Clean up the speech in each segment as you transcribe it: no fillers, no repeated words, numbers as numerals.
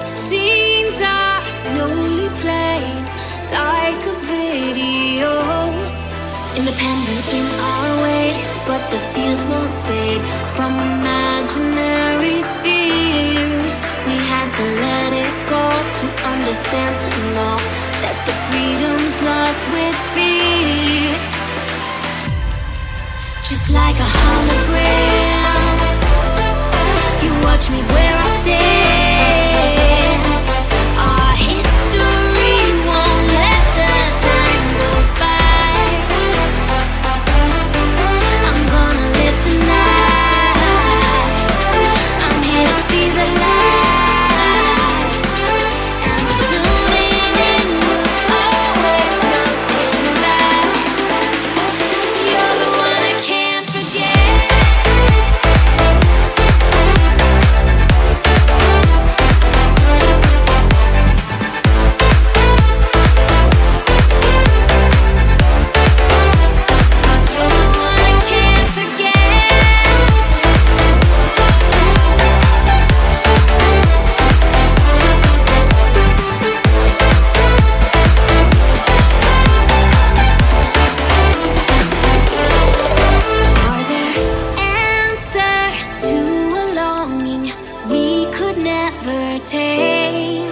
Scenes are slowly playing like a video. Independent in our ways, but the fears won't fade from imaginary fears. We had to let it go to understand, to know that the freedom's lost with fear. Just like a hologram, you watch me where I stand. Our history won't let the time go by. I'm gonna live tonight. I'm here to see the lights, and tuning in will always looking back. You're the one I can't forget. Are there answers to a longing we could never tame?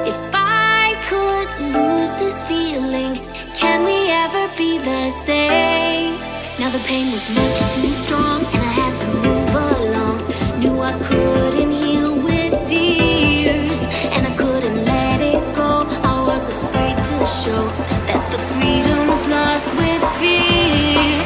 If I could lose this feeling, can we ever be the same? Now the pain was much too strong, and I had to move along. Knew I couldn't heal with tears, and I couldn't let it go. I was afraid to show that the freedom's lost with fear.